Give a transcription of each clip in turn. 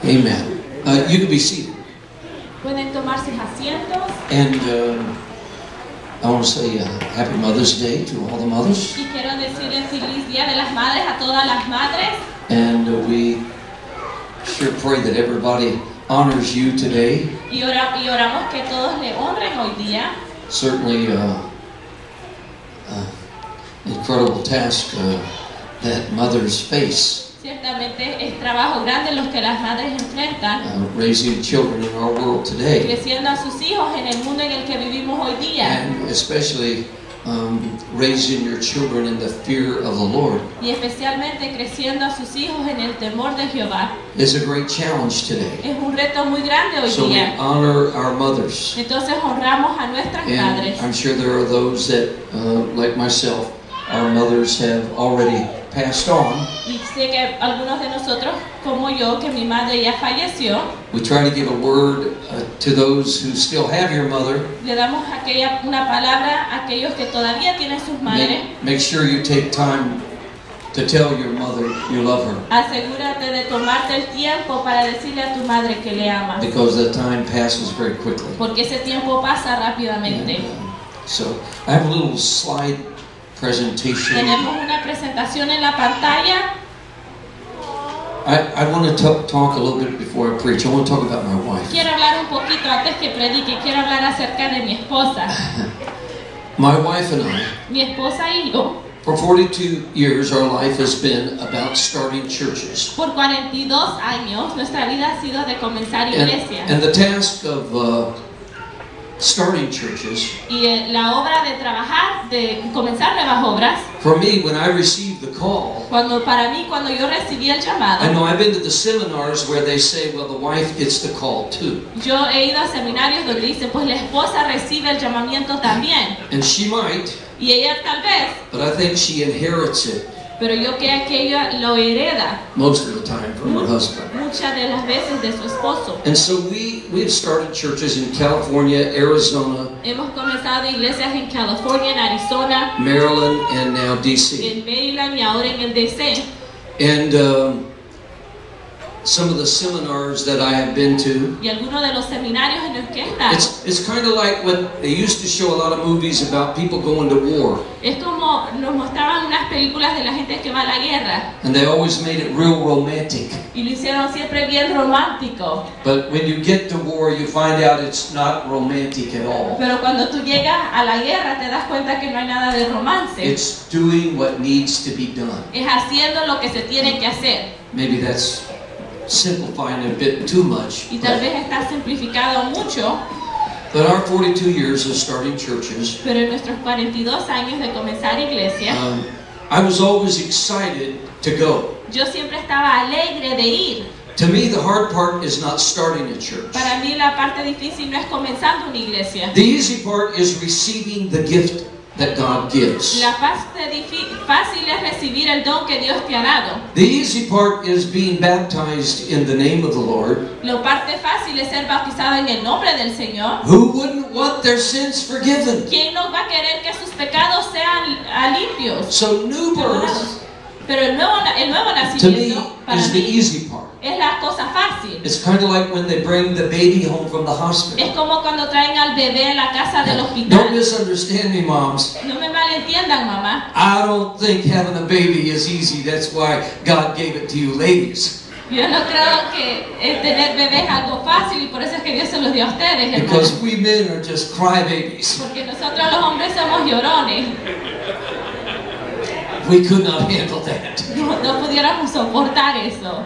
Amen. You can be seated. Pueden tomar sus asientos. And I want to say Happy Mother's Day to all the mothers. Y quiero decirles feliz Día de las Madres a todas las madres. And we sure pray that everybody honors you today. Y oramos que todos le honren hoy día. Certainly, incredible task that mothers face. Ciertamente es trabajo grande los que las madres enfrentan. Raising children in our world today. Creciendo a sus hijos en el mundo en el que vivimos hoy día. And especially raising your children in the fear of the Lord. Y especialmente creciendo a sus hijos en el temor de Jehová. Is a great challenge today. Es un reto muy grande hoy so día. We honor our mothers. Entonces honramos a nuestras madres. I'm sure there are those that, like myself, our mothers have already passed on. Y sé que algunos de nosotros, como yo, que mi madre ya falleció. We try to give a word to those who still have your mother. Le damos una palabra a aquellos que todavía tienen sus madres. Make sure you take time to tell your mother you love her. Asegúrate de tomarte el tiempo para decirle a tu madre que le amas. Because the time passes very quickly. Porque ese tiempo pasa rápidamente. So I have a little slide presentation. Tenemos una presentación en la pantalla. I want to talk a little bit before I preach. I want to talk about my wife. Quiero hablar un poquito antes que predique. Quiero hablar acerca de mi esposa. My wife and I, Mi esposa y yo, for 42 years, our life has been about starting churches. por 42 años, nuestra vida ha sido de comenzar iglesias. And the task of starting churches, Y la obra de trabajar, de comenzar nuevas obras, for me, when I received the call, para mí, cuando yo recibí el llamado, I know I've been to the seminars where they say, well, the wife gets the call too. yo he ido a seminarios donde dice, pues la esposa recibe el llamamiento también. And she might, Y ella tal vez, but I think she inherits it pero yo creo que ella lo hereda most of the time from her husband. muchas de las veces de su esposo. And so we've started churches in California, Arizona, Hemos comenzado iglesias en California, en Arizona, Maryland, and now DC. en Maryland y ahora en el DC. And some of the seminars that I have been to, Y algunos de los seminarios en los que he estado, it's kind of like when they used to show a lot of movies about people going to war. es como nos mostraban unas películas de la gente que va a la guerra. And they always made it real romantic. Y lo hicieron siempre bien romántico. But when you get to war, you find out it's not romantic at all. Pero cuando tú llegas a la guerra te das cuenta que no hay nada de romance. It's doing what needs to be done. Es haciendo lo que se tiene que hacer. Maybe that's simplifying a bit too much. Y tal vez está simplificado mucho, But our 42 years of starting churches, pero en nuestros 42 años de comenzar iglesia, I was always excited to go. yo siempre estaba alegre de ir. To me, the hard part is not starting a church. Para mí la parte difícil no es comenzando una iglesia. The easy part is receiving the gift that God gives. La parte fácil es recibir el don que Dios te ha dado. The easy part is being baptized in the name of the Lord. La parte fácil es ser bautizado en el nombre del Señor. Who wouldn't want their sins forgiven? ¿Quién no va a querer que sus pecados sean limpios? So new birth, Pero el nuevo to me, nacimiento para is the mí easy part. es la cosa fácil. It's kind of like when they bring the baby home from the hospital. Es como cuando traen al bebé en la casa del Don't hospital. misunderstand me, moms. No me malentiendan, mamá. I don't think having a baby is easy. That's why God gave it to you ladies. Yo no creo que tener bebé es algo fácil y por eso es que Dios se los dio a ustedes, hermanos. Because we men are just crybabies. Porque nosotros los hombres somos llorones. We could not handle that. No pudiéramos soportar eso.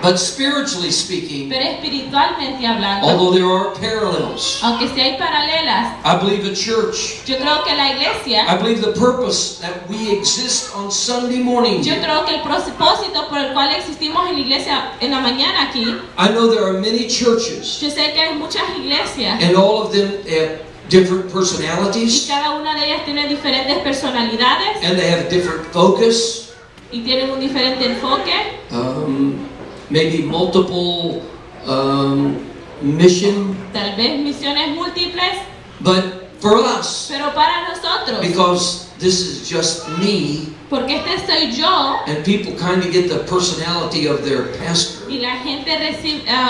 But spiritually speaking, Pero espiritualmente hablando, although there are parallels, aunque sí hay paralelas, I believe a church, yo creo que la iglesia, I believe the purpose that we exist on Sunday morning. yo creo que el propósito por el cual existimos en la iglesia en la mañana aquí, I know there are many churches, yo sé que hay muchas iglesias and all of them have different y personalities, cada una de ellas tiene diferentes personalidades and they have a different focus, y tienen un diferente enfoque, maybe multiple mission. tal vez misiones múltiples, But for us, pero para nosotros, because this is just me, porque soy yo and people kind of get the personality of their pastor. y la gente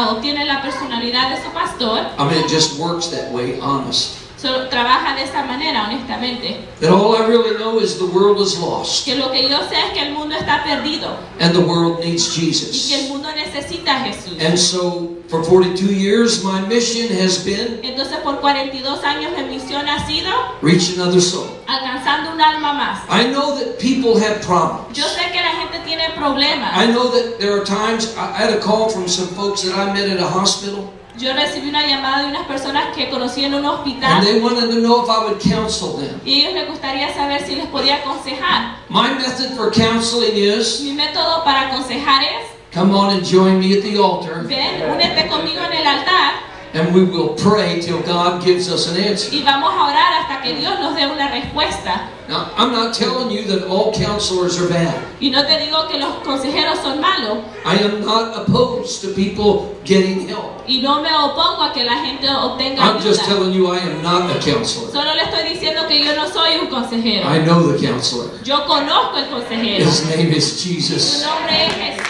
obtiene la personalidad de su pastor, I mean, it just works that way, honest. solo trabaja de esa manera, honestamente. That all I really know is the world is lost, Que lo que yo sé es que el mundo está perdido and the world needs y que el Jesus. mundo necesita a Jesús. And so, for 42 years, my mission has been Entonces por 42 años mi misión ha sido reach another soul. alcanzando un alma más. I know that people have problems. Yo sé que la gente tiene problemas. I know that there are times, I had a call from some folks that I met at a hospital, Yo recibí una llamada de unas personas que conocí en un and hospital they wanted to know if I would counsel them. y ellos les gustaría saber si les podía aconsejar. My method for counseling is, Mi método para aconsejar es, come on and join me at the altar, ven, únete conmigo en el altar and we will pray till God gives us an answer. y vamos a orar hasta que Dios nos dé una respuesta. Now, I'm not telling you that all counselors are bad. Y no te digo que los consejeros son malos I am not opposed to people getting help. y no me opongo a que la gente obtenga I'm just ayuda. telling you I am not a counselor. Solo le estoy diciendo que yo no soy un consejero. I know the counselor. Yo conozco el consejero. His name is Su Jesus. nombre es Jesús.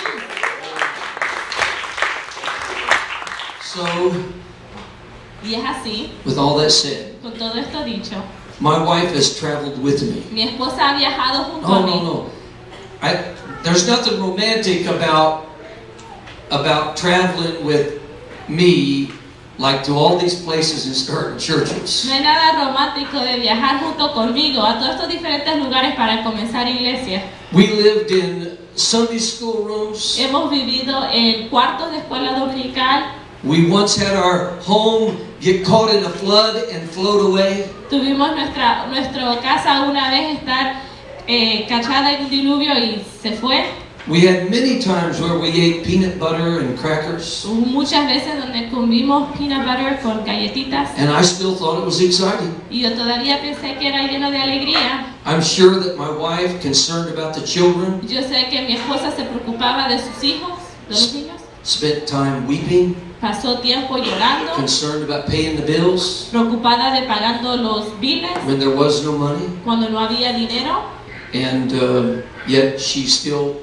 So, Y es así, with all that said, con todo esto dicho, My wife has traveled with me. Mi esposa ha viajado junto a mí. No. There's nothing romantic about traveling with me, like to all these places and starting churches. No hay nada romántico de viajar junto conmigo a todos estos diferentes lugares para comenzar iglesia. We lived in Sunday school rooms. Hemos vivido en cuartos de escuela dominical. We once had our home get caught in a flood and float away. Tuvimos nuestra casa una vez estar cachada en un diluvio y se fue. We had many times where we ate peanut butter and crackers. Hubo muchas veces donde comimos peanut butter con galletitas. And I still thought it was exciting. Y yo todavía pensé que era lleno de alegría. I'm sure that my wife, concerned about the children, Yo sé que mi esposa se preocupaba de sus hijos, de los niños. spent time weeping, Pasó tiempo llorando, concerned about paying the bills preocupada de pagando los biles when there was no money. cuando no había dinero. And yet she still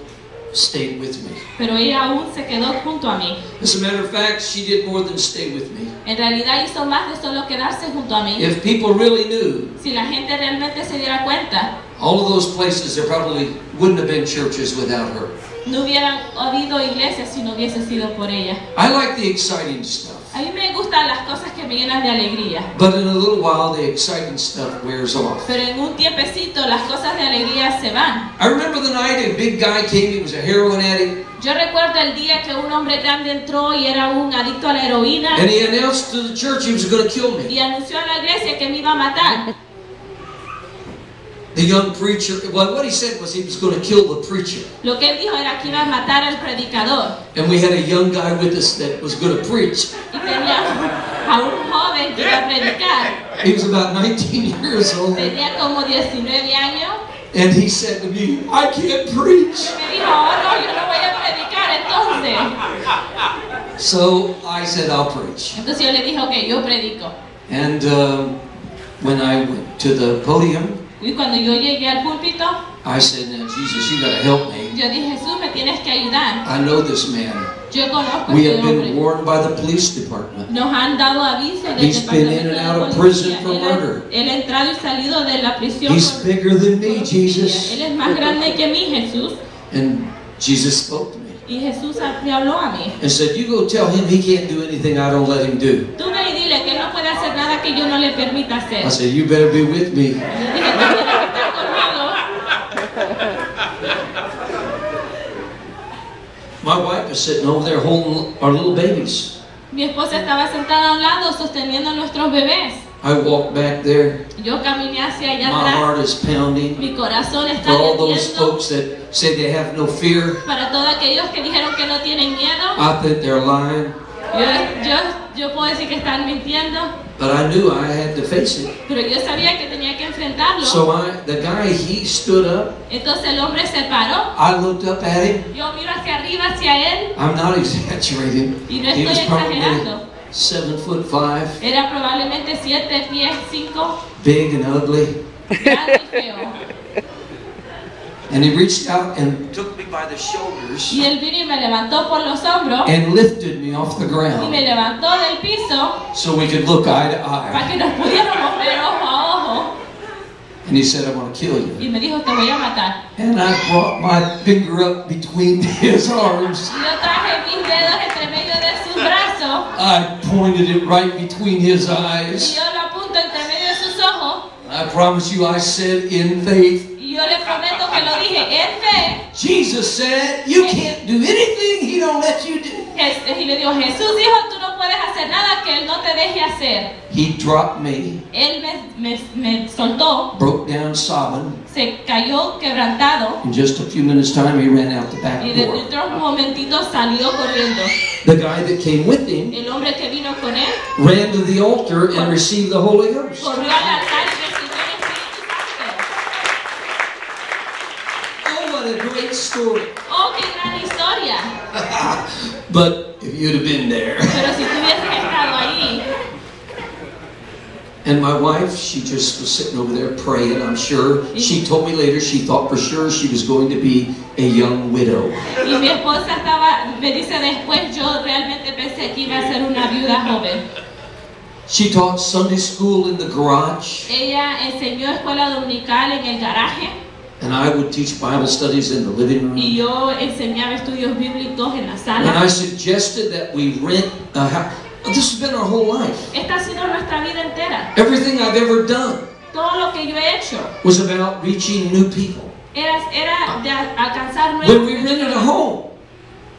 stayed with me. Pero ella aún se quedó junto a mí. As a matter of fact, she did more than stay with me. En realidad hizo más de solo quedarse junto a mí. If people really knew, Si la gente realmente se diera cuenta, all of those places, there probably wouldn't have been churches without her. no hubieran habido iglesias si no hubiese sido por ella. I like the exciting stuff. A mí me gustan las cosas que me llenan de alegría. But in a little while, the exciting stuff wears off. Pero en un tiempecito las cosas de alegría se van. I remember the night a big guy came, he was a heroin addict, Yo recuerdo el día que un hombre grande entró y era un adicto a la heroína and he announced to the church he was going to kill me. y anunció a la iglesia que me iba a matar. The young preacher, well, what he said was he was going to kill the preacher. Lo que él dijo era que iba a matar al predicador. And we had a young guy with us that was going to preach. Y tenía a un joven que iba a predicar. He was about 19 years old. Tenía como 19 años. And he said to me, I can't preach. Me dijo, oh no, yo no voy a predicar entonces. So I said, I'll preach. Entonces yo le dije, ok, yo predico. And when I went to the podium, Y cuando yo llegué al púlpito, I said, now Jesus, you got to help me. yo dije, Jesús, me tienes que ayudar. I know this man. Yo conozco a We este have been hombre. warned by the police department. Nos han dado aviso del He's been in departamento and de out of policía. prison for Él murder. él ha entrado y salido de la prisión He's por bigger than me, homicidio. Jesus. Él es más grande que mí, Jesús. And Jesus spoke to me Y Jesús me habló a mí. and said, you go tell him he can't do anything I don't let him do. Tú ve y dile que él no puede hacer nada que yo no le permita hacer. I said, you better be with me. Y yo dije, tú tienes que estar conmigo. My wife is sitting over there holding our little babies. Mi esposa estaba sentada a un lado sosteniendo a nuestros bebés. I walked back there. Yo caminé hacia allá My atrás. heart is pounding. Mi corazón está For all those latiendo. folks that say they have no fear, Para todos aquellos que dijeron que no tienen miedo, I think they're lying. yo puedo decir que están mintiendo, But I knew I had to face it. pero yo sabía que tenía que enfrentarlo. So the guy, he stood up. Entonces el hombre se paró. I looked up at him. Yo miro hacia arriba, hacia él, I'm not exaggerating. y no He was estoy probably exagerando. 7'5", Era probablemente 7 pies, 5, big and ugly. grande y feo. And he reached out and took me by the shoulders Y él vino y me levantó por los hombros and lifted me off the y ground me levantó del piso so we could look eye to para eye. que nos pudiéramos ver ojo a ojo. And he said, I'm going to kill you. Y me dijo, te voy a matar. And I brought my finger up between his arms. Y yo traje mis dedos entre medio de sus brazos I pointed it right between his y eyes. yo lo apunto entre medio de sus ojos. I promise you, I said in faith, Y yo le prometo que lo dije en fe. Jesus said, you can't do anything he don't let you do. Y le digo, Jesús dijo, tú no puedes hacer nada que él no te deje hacer. He dropped me, Él me soltó, broke down sobbing. se cayó quebrantado In just a few minutes' time, he ran out the back y de door. otros momentitos salió corriendo. The guy that came with him El hombre que vino con él ran to the altar and received the Holy Ghost. corrió al altar y recibió el Espíritu Santo. Oh, what a great story. ¡Oh, qué gran historia! But if you'd have been there. Pero si tú hubieses estado ahí. And my wife, she just was sitting over there praying, I'm sure. She told me later she thought for sure she was going to be a young widow. Y mi esposa me dice después, yo realmente pensé que iba a ser una viuda joven. She taught Sunday school in the garage. Ella enseñó escuela dominical en el garaje. And I would teach Bible studies in the living room. Y yo enseñaba estudios bíblicos en la And sala. I suggested that we rent a house. This has been our whole life. Esta ha sido nuestra vida entera. Everything I've ever done Todo lo que yo he hecho was about reaching new people. era de alcanzar When we nuevos. rented a home,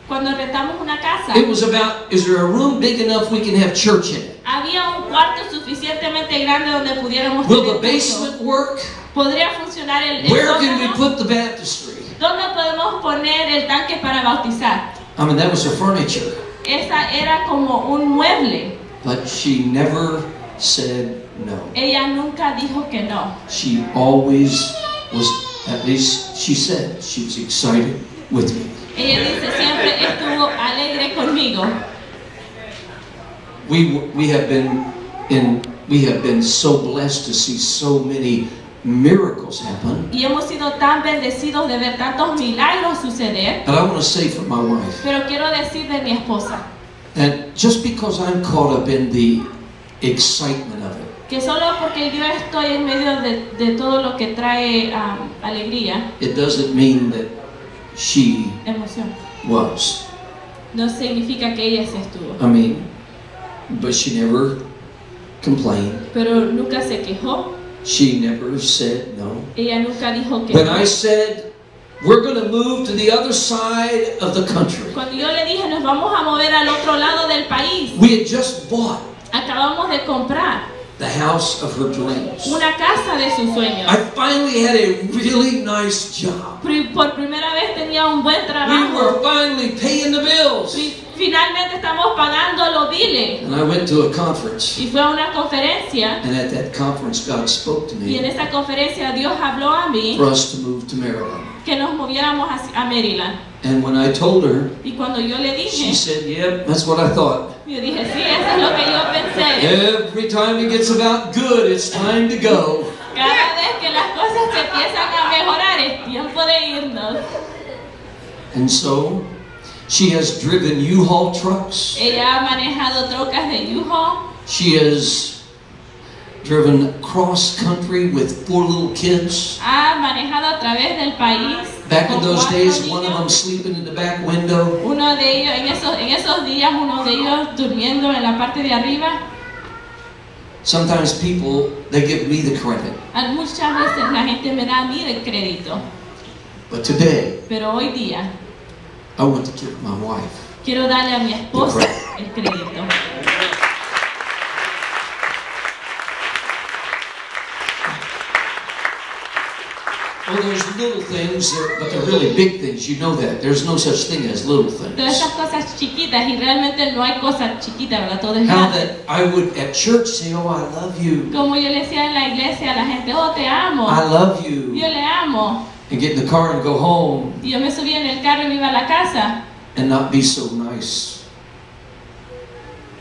Cuando rentamos una casa, it was about, is there a room big enough we can have church in it? había un cuarto suficientemente grande donde pudiéramos Will the tener culto. basement work? ¿Podría funcionar el Where can we sótano? put the baptistry? ¿Dónde podemos poner el tanque para bautizar? I mean, that was her furniture. Esa era como un mueble. But she never said no. Ella nunca dijo que no. She always was, at least she said, she was excited with me. Ella dice siempre estuvo alegre conmigo. We have been so blessed to see so many miracles happen. Y hemos sido tan bendecidos de ver tantos milagros suceder. But I want to say for my wife, Pero quiero decir de mi esposa and just because I'm caught up in the excitement of it, que solo porque yo estoy en medio de todo lo que trae alegría, it doesn't mean that she emoción, was. no significa que ella se estuvo. I mean, but she never complained. Pero nunca se quejó. She never said no. Ella nunca dijo que When no. I said, we're going to move to the other side of the country, Cuando yo le dije nos vamos a mover al otro lado del país, we had just bought acabamos de comprar the house of her dreams. una casa de sus sueños. I finally had a really nice job. Por primera vez tenía un buen We trabajo. were finally paying the bills. Finalmente estamos pagando los biles. And I went to a conference. Y fue a una conferencia. And at that conference, God spoke to Y en me esa conferencia Dios habló a mí for us to move to Maryland. que nos moviéramos a Maryland. And when I told her, Y cuando yo le she dije, said, yep, that's what I thought. yo dije, sí, eso es lo que yo pensé. Every time it gets about good, it's time to go. Cada vez que las cosas se empiezan a mejorar, es tiempo de irnos. And so, she has driven U-Haul trucks. Ella ha manejado trocas de U-Haul. She has driven cross-country with 4 little kids. Ha manejado a través del país. Back in con those 4 days, one of niños. them sleeping in the back window. Uno de ellos, en esos días, uno de ellos durmiendo en la parte de arriba. Sometimes people, they give me the credit. Muchas veces la gente me da a mí el crédito. But today, Pero hoy día I want to give my wife. quiero darle a mi esposa el crédito. Well, there's little things, but they're really big things. You know that. There's no such thing as little Todas things. esas cosas chiquitas y realmente no hay cosas chiquitas, ¿verdad? Todo es How grande. that I would at church say, oh, I love you. Como yo le decía en la iglesia a la gente, oh, te amo. I love you. Yo le amo. And get in the car and go home Y yo me subía en el carro y me iba a la casa. and not be so nice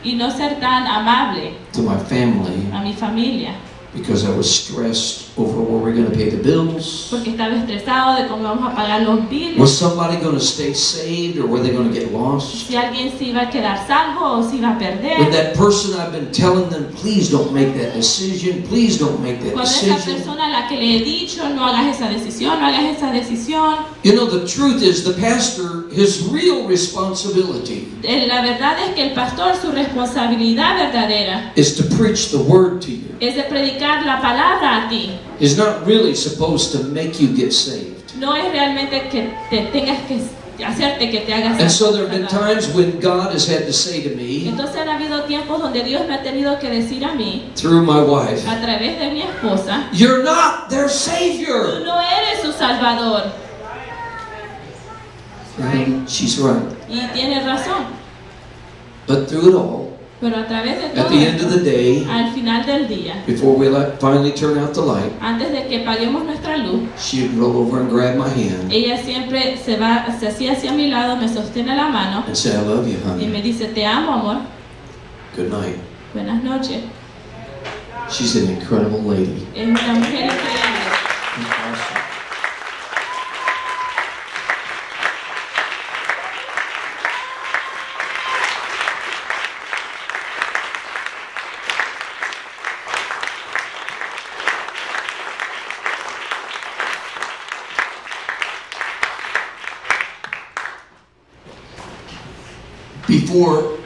Y no ser tan amable to my family a mi familia. because I was stressed over where we're going to pay the bills. Porque estaba estresado de cómo vamos a pagar los biles. Was somebody going to stay saved or were they going to get lost? Si alguien se iba a quedar salvo o se iba a With perder. that person, I've been telling them, please don't make that decision. Please don't make that Cuando esa decision. persona a la que le he dicho, no hagas esa decisión, no hagas esa decisión. You know, the truth is the pastor, his real responsibility La verdad es que el pastor, su responsabilidad verdadera is to preach the word to you. es de predicar la palabra a ti. He's not really supposed to make you get saved. No es realmente que te tengas que hacerte que te hagas And so there have been salvo. times when God has had to say to me, Entonces han habido tiempos donde Dios me ha tenido que decir a mí, through my wife, a través de mi esposa, you're not their tú Savior. no eres su salvador. And she's right. Y tienes razón. But through it all, Pero a través de todo at the end of the esto, day, al final del día, before we finally turn out the light, antes de que paguemos nuestra luz, she'd roll over and grab my hand ella siempre se hacía hacia mi lado, me sostiene la mano and say, I love you, y honey. me dice, te amo, amor, Good night. buenas noches. She's an incredible lady. Es una mujer increíble. Awesome. before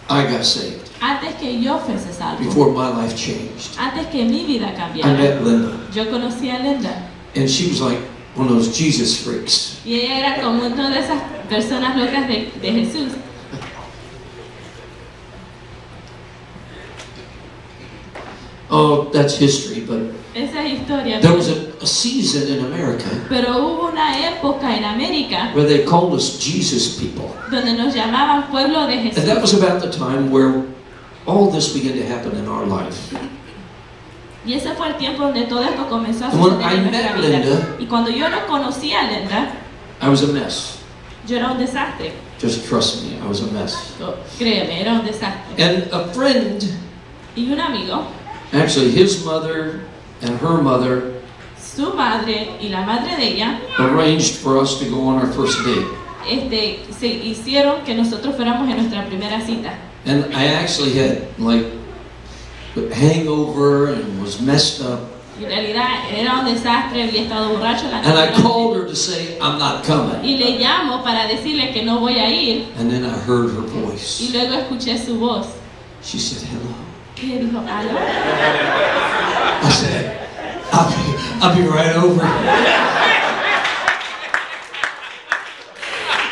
I got saved, Antes que yo fuese salvo, before my life changed, antes que mi vida I cambiara, met Linda. yo conocí a Linda. And she was like one of those Jesus freaks. Y ella era como una de esas personas locas de Jesús. Oh, that's history, but Esa es historia. there was a season in America Pero hubo una época en América where they called us Jesus people. donde nos llamaban pueblo de And that Jesús. was about the time where all this began to happen in our life. Y ese fue el tiempo donde todo esto comenzó a And when suceder I en nuestra met vida. Linda, Y cuando yo no conocí a Linda, I was a mess. yo era un desastre. Just trust me, I was a mess. Créeme, era un desastre. And a friend, Y un amigo, actually his mother and her mother, su madre y la madre de ella, arranged for us to go on our first date. se hicieron que nosotros fuéramos en nuestra primera cita. And I actually had like a hangover and was messed up. En realidad era un desastre, había estado borracho la And I noche called her to say, I'm not coming. y le llamo para decirle que no voy a ir. And then I heard her Y voice. luego escuché su voz. She said, hello. Y él dijo, ¿aló? I said, I'll be right over.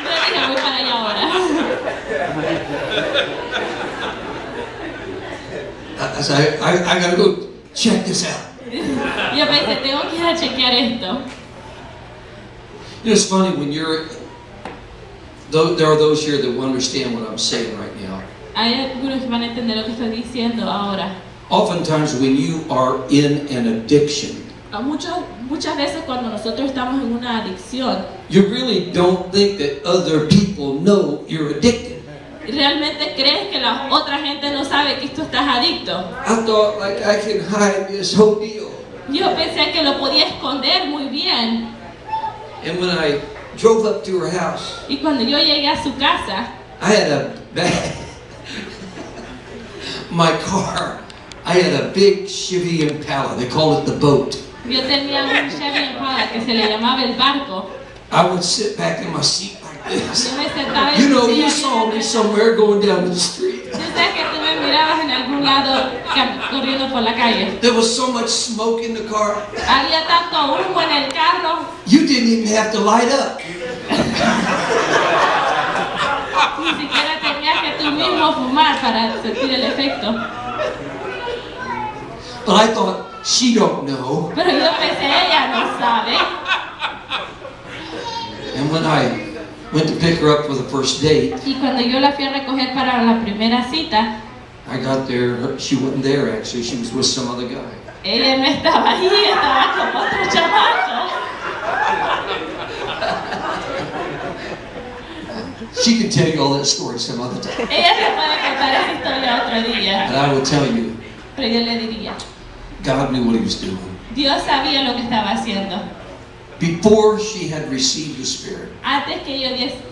Yo dije, voy para allá ahora. I said, I gotta go check this out. Y yo pensé, tengo que ir a chequear esto. You know, it's funny when there are those here that will understand what I'm saying right now. Hay algunos que van a entender lo que estoy diciendo ahora. Oftentimes when you are in an addiction, Muchas veces cuando nosotros estamos en una adicción, you really don't think that other people know you're addicted. realmente crees que la otra gente no sabe que tú estás adicto. I thought like I can hide this whole deal. Yo pensé que lo podía esconder muy bien. And when I drove up to her house, Y cuando yo llegué a su casa, I had a bag. My car, I had a big Chevy Impala. They call it the boat. yo tenía un Chevy Impala que se le llamaba el barco. I would sit back in my seat like this. Yo me sentaba en You know, su you silla saw me bien somewhere going down the street. Yo sé que tú me mirabas en algún lado corriendo por la calle. There was so much smoke in the car. Había tanto humo en el carro, You didn't even have to light up. ni siquiera tenías que tú mismo fumar para sentir el efecto. But I thought, she don't know. Pero yo pensé, ella no sabe. And when I went to pick her up for the first date, Y cuando yo la fui a recoger para la primera cita, I got there, she wasn't there actually, she was with some other guy. ella no estaba ahí, estaba con otro chamaco. She can tell you all that story some other time. Ella te puede contar esa historia otro día. And I will tell you, Pero yo le diría, God knew what he was doing. Dios sabía lo que estaba haciendo. Before she had received the Spirit, Antes que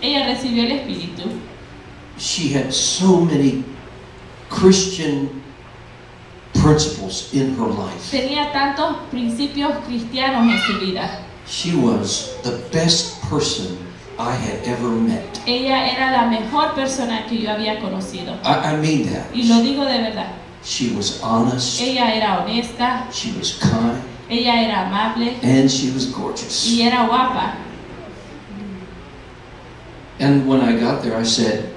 ella recibió el Espíritu, she had so many Christian principles in her life. tenía tantos principios cristianos en su vida. She was the best person I had ever met. Ella era la mejor persona que yo había conocido. I mean that. Y lo digo de verdad. She was honest, Ella era honesta, she was kind, ella era amable and she was gorgeous. y era guapa. And when I got there, I said,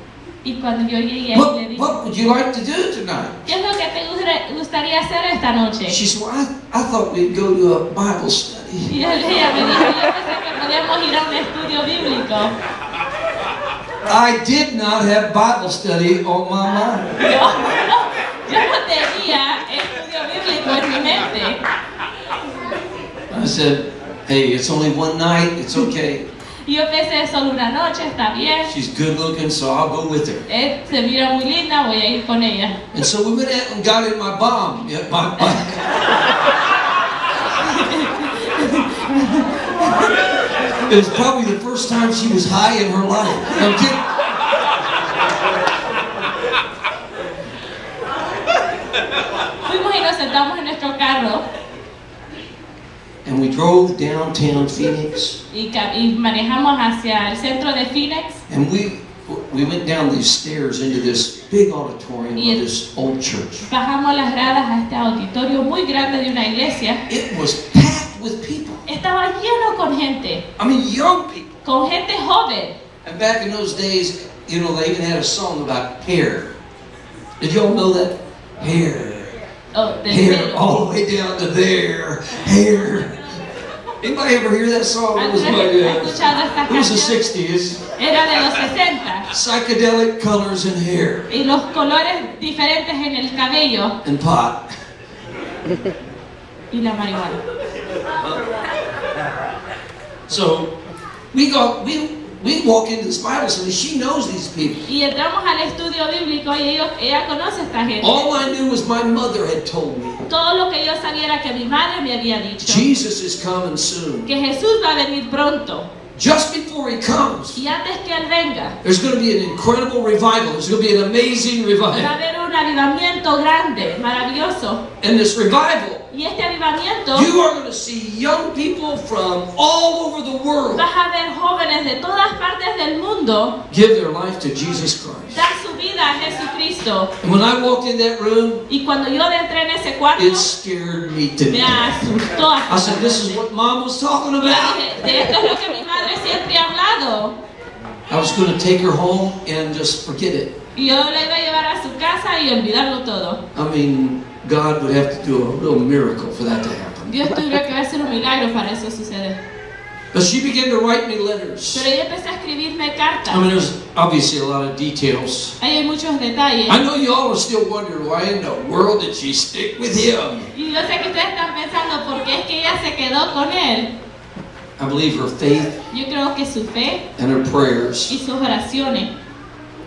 Y cuando yo llegué le dije, what would you like to do tonight? ¿qué es lo que te gustaría hacer esta noche? She said, well, I thought we'd go to a Bible study. Y ella me dijo, yo pensé que podíamos ir a un estudio bíblico. I did not have Bible study on my mind. Yo no tenía estudio bíblico en mi mente. I said, hey, it's only one night, it's okay. Y yo pensé, solo una noche, está bien. She's good looking, so I'll go with her. Se mira muy linda, voy a ir con ella. And so we went out and got in my bomb. Yeah, It was probably the first time she was high in her life. No kidding. Fuimos y nos sentamos en nuestro carro And we drove downtown Phoenix. y manejamos hacia el centro de Phoenix. And we went down these stairs into this big auditorium of this old church. Bajamos las gradas a este auditorio muy grande de una iglesia. It was packed with people. Estaba lleno con gente. I mean, young people. Con gente joven. And back in those days, you know, they even had a song about hair. Did y'all know that? Hair. Oh, Hair all the way down to there. Hair. Anybody ever hear that song? It was, it was the 60s. Era de los 60. Psychedelic colors in hair. Y los colores diferentes en el cabello. And pot. Y la marihuana. So we walk into this Bible study. She knows these people. Y entramos al estudio bíblico y ella conoce a esta gente. All I knew was my mother had told me. Todo lo que yo sabía era que mi madre me había dicho. Jesus is coming soon. Que Jesús va a venir pronto. Just before he comes, y antes que él venga, there's going to be an incredible revival. There's going to be an amazing revival. Va a haber un avivamiento grande, maravilloso. And this revival, y este avivamiento, you are going to see young people from all over the world. Vas a ver jóvenes de todas partes del mundo give their life to Jesus Christ. Dar su vida a Jesucristo. And when I walked in that room, y cuando yo entré en ese cuarto, it scared me to me death. asustó. I said, "This is what Mom was talking about." De esto es lo que mi madre siempre ha hablado. I was going to take her home and just forget it. Y yo la iba a llevar a su casa y olvidarlo todo. I mean, God would have to do a real miracle for that to happen. Dios tuviera que hacer un milagro para eso suceder. But she began to write me letters. Pero ella empezó a escribirme cartas. I mean, there's obviously a lot of details. Hay muchos detalles. I know you all are still wondering why in the world did she stick with him. Y yo sé que ustedes están pensando por qué es que ella se quedó con él. I believe her faith Yo creo que su fe and her prayers y sus oraciones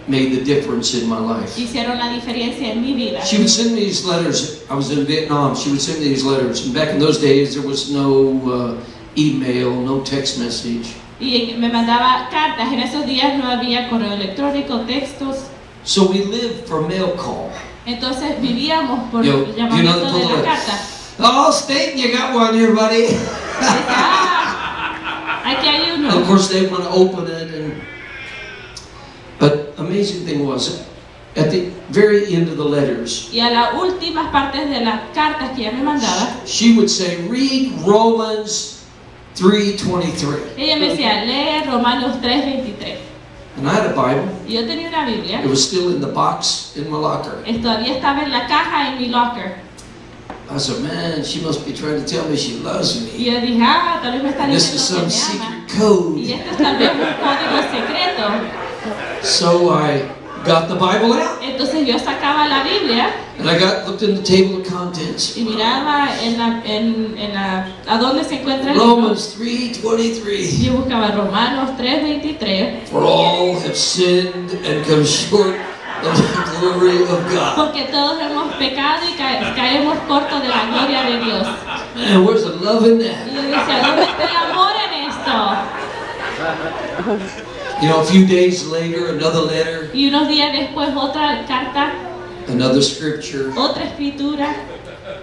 made the difference in my life. hicieron la diferencia en mi vida. She would send me these letters. I was in Vietnam. She would send me these letters. And back in those days, there was no email, no text message. Y me mandaba cartas. En esos días no había correo electrónico, textos. So we lived for mail call. Entonces vivíamos por el You llamamiento know, de la carta. Oh, Staten, you got one here, buddy. Aquí hay uno. And of course, they want to open it. But amazing thing was, at the very end of the letters, y a las últimas partes de las cartas que ella me mandaba, she would say, "Read Romans 3:23." ella me decía, lee Romanos 3:23. And I had a Bible. Y yo tenía una Biblia. It was still in the box in my locker. Todavía estaba en la caja en mi locker. I said, "Man, she must be trying to tell me she loves me." Y yo dije, tal vez me está This is diciendo some que me ama. secret code. Y esto es tal vez un código secreto. So I got the Bible out. Entonces yo sacaba la Biblia And I looked in the table of contents. y miraba a dónde se encuentra el libro. Romans 3:23. Yo buscaba Romanos 3:23. For all have sinned and come short of the glory of God. Porque todos hemos pecado y caemos cortos de la gloria de Dios. Man, where's the love in Y that? yo decía, ¿dónde está el amor en esto? You know, a few days later, another letter, Y unos días después otra carta, another scripture, otra escritura.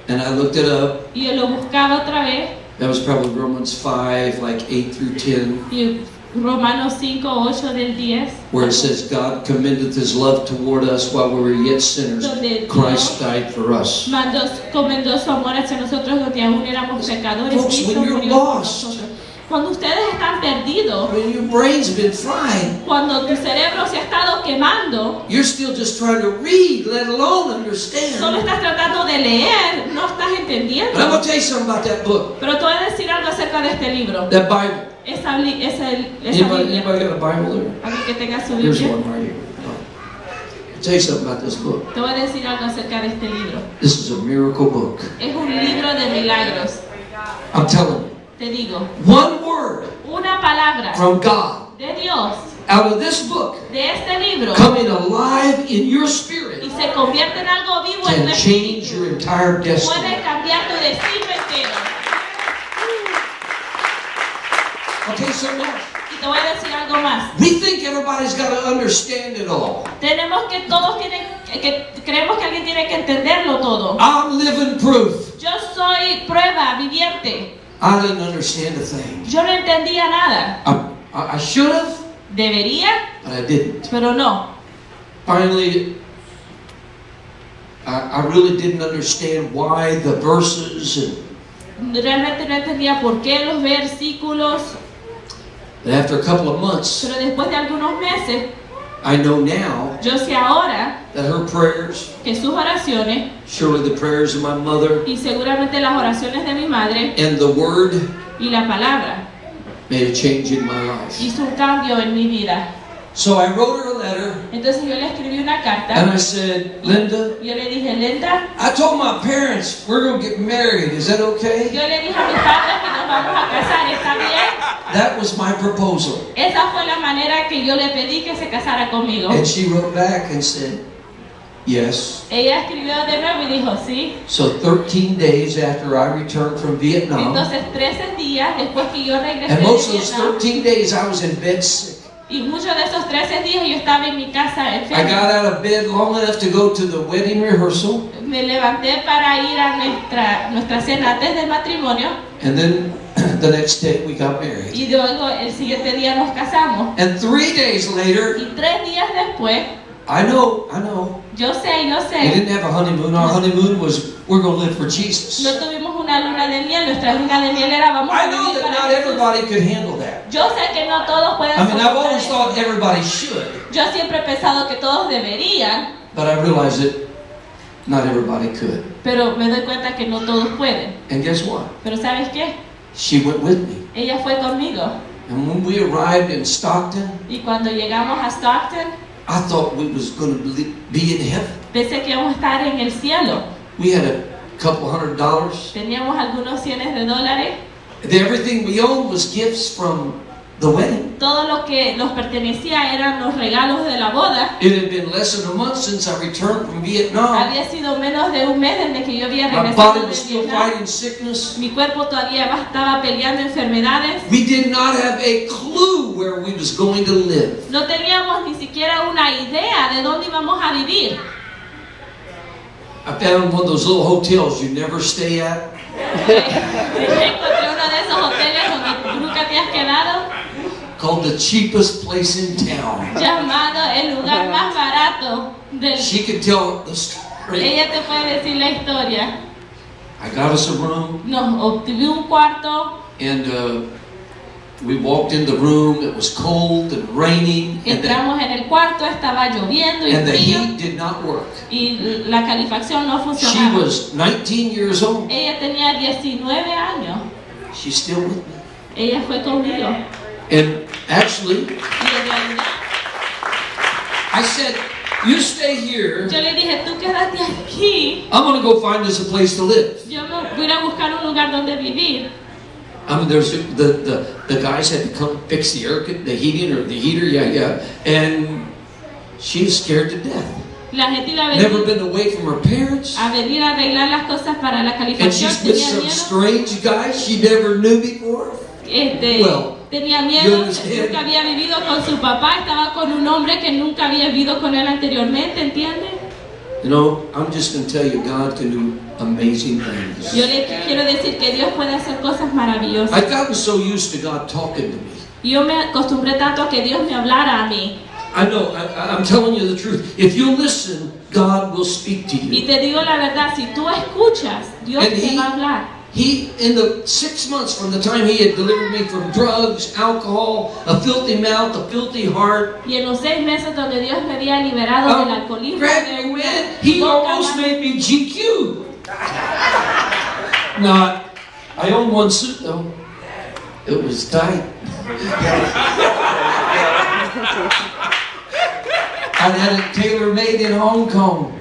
and I looked it up. Y yo lo buscaba otra vez. That was probably Romans 5, like 8 through 10, Y Romanos 5:8 del 10. where it says, "God commendeth His love toward us while we were yet sinners. Christ died for us." Comendó su amor hacia nosotros donde aún éramos pecadores. Folks, Cristo when you're murió por lost, nosotros. Cuando ustedes están perdidos, when your brain's been fried, cuando tu cerebro se ha estado quemando, you're still just trying to read, let alone solo understand. estás tratando de leer, no estás But I'm going entendiendo. to tell you something about that book, Pero te voy a decir algo acerca de este libro. that Bible. Esa Anybody Biblia. got a Bible there? Alguien que tenga su Here's Biblia. one right here. I'll tell you something about this book. Te voy a decir algo acerca de este libro. This is a miracle book. Es un libro de milagros. I'm telling you. Te digo, One word una palabra from God de Dios out of this book de este libro coming alive in your spirit y se convierte en algo vivo en can tu change espíritu, your entire destiny. puede cambiar tu destino entero. I'll tell you something else. Y te voy a decir algo más. We think everybody's got to understand it all. Tenemos que todos creemos que alguien tiene que entenderlo todo. I'm living proof. Yo soy prueba viviente. I didn't understand a thing. Yo no entendía nada. I should have, Debería, but I didn't. pero no. Finally, I really didn't understand why the verses, and Realmente no entendía por qué los versículos, but after a couple of months, pero después de algunos meses, I know now yo sé ahora that her prayers, que sus oraciones, surely the prayers of my mother, y seguramente las oraciones de mi madre and the word y la palabra, made a change in my life. hizo un cambio en mi vida. So I wrote her a letter, Entonces yo le escribí una and carta, I said, Linda, yo le dije, Linda, I told my parents we're going to get married. Is that okay? yo le dije a mis padres que nos vamos a casar, ¿está bien? That was my proposal. Esa fue la manera que yo le pedí que se casara conmigo. And she wrote back and said, yes. Ella escribió de nuevo y dijo, sí. So 13 days after I returned from Vietnam, Entonces 13 días después que yo regresé and de most of those Vietnam, 13 days I was in bed sick. y muchos de esos 13 días yo estaba en mi casa I enferma. got out of bed long enough to go to the wedding rehearsal, Me levanté para ir a nuestra cena antes del matrimonio and then the next day we got married. y luego el siguiente día nos casamos. And 3 days later, Y 3 días después, I know, yo sé, we didn't have a honeymoon. Our honeymoon was, we're going to live for no Jesus. tuvimos una luna de miel. Nuestra luna de miel era vamos a I know vivir that para not Jesús. everybody could handle that. Yo sé que no todos pueden I mean, I've soportar always eso. thought everybody should, Yo siempre he pensado que todos deberían, but I realized that not everybody could. pero me doy cuenta que no todos pueden. And guess what? Pero ¿sabes qué? She went with me. Ella fue conmigo. And when we arrived in Stockton, Y cuando llegamos a Stockton, I thought we was going to be in heaven. pensé que íbamos a estar en el cielo. We had a couple $100. Teníamos algunos cientos de dólares. Everything we owned was gifts from the wedding. Todo lo que nos pertenecía eran los regalos de la boda. It had been less than a month since I returned from Vietnam. Había sido menos de un mes desde que yo había My regresado body de was still Vietnam. fighting sickness. Mi cuerpo todavía estaba peleando enfermedades. We did not have a clue where we was going to live. No teníamos ni siquiera una idea de dónde íbamos a vivir. I found one of those little hotels you never stay at. Encontré uno de esos hoteles donde nunca te has quedado, Called the cheapest place in town. llamado el lugar más barato del... She could tell the story. Ella te puede decir la historia. I got us a room, Nos obtuve un cuarto, and we walked in the room. It was cold and raining, entramos en el cuarto, estaba lloviendo y and the frío heat did not work. y la calefacción no She funcionaba. was 19 years old. Ella tenía 19 años. She's still with me. Ella fue conmigo. And actually, Y en realidad, I said, you stay here. yo le dije, tú quédate aquí. I'm going to go find us a place to live. Yo me voy a ir a buscar un lugar donde vivir. I mean, there's the guys had to come fix the heating or the heater, yeah. And she was scared to death. La gente iba a Never venir been away from her parents. a arreglar las cosas para la And calefacción. she's with Tenía some miedo. strange guys she never knew before. Well, Tenía you miedo, understand? nunca había vivido con su papá, estaba con un hombre que nunca había vivido con él anteriormente, ¿entiendes? You know, I'm just going to tell you, God can do amazing things. Yo le quiero decir que Dios puede hacer cosas maravillosas. I've gotten so used to God talking to me. Y yo me acostumbré tanto a que Dios me hablara a mí. I know, I'm telling you the truth. If you listen, God will speak to Y you. te digo la verdad, si tú escuchas, Dios And te va a hablar. He, in the 6 months from the time he had delivered me from drugs, alcohol, a filthy mouth, a filthy heart, Y en los 6 meses donde Dios me había liberado del alcoholismo, grabbing me, man, he almost made me GQ. Not, I own one suit though. It was tight. I had it tailor-made in Hong Kong.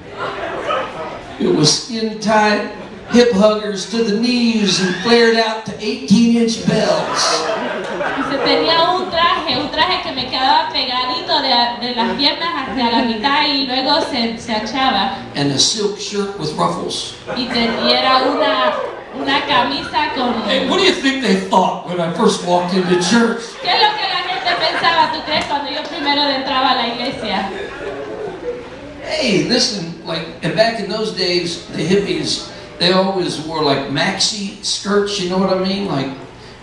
It was skin tight, hip huggers to the knees and flared out to 18-inch bells. Dice, tenía un traje que me quedaba pegadito de las piernas hacia la mitad y luego se achaba. And a silk shirt with ruffles. Y era una camisa con... Hey, what do you think they thought when I first walked into church? ¿Qué es lo que la gente pensaba, tú crees, cuando yo primero entraba a la iglesia? Hey, listen, and back in those days, the hippies, they always wore like maxi skirts, you know what I mean?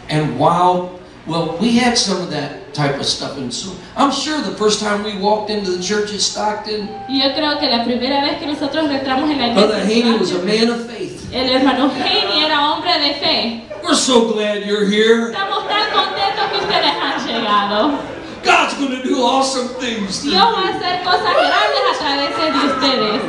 And wild Well, we had some of that type of stuff, and so I'm sure the first time we walked into the church at Stockton, Y yo creo que la primera vez que nosotros entramos en la Brother iglesia, Haney was a man of faith. el hermano Haney era hombre de fe. We're so glad you're here. Estamos tan contentos que ustedes han llegado. God's going to do awesome things. Dios va a hacer cosas grandes a través de ustedes.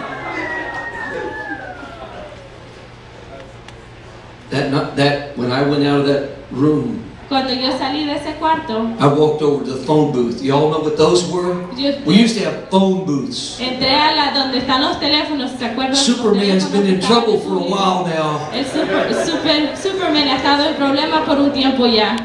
That when I went out of that room, Cuando yo salí de ese cuarto, I walked over to the phone booth. Y'all know what those were? We used to have phone booths. entré a la donde están los teléfonos, ¿se acuerdan? Superman's been in trouble for a while now. El Superman ha estado en problemas por un tiempo ya.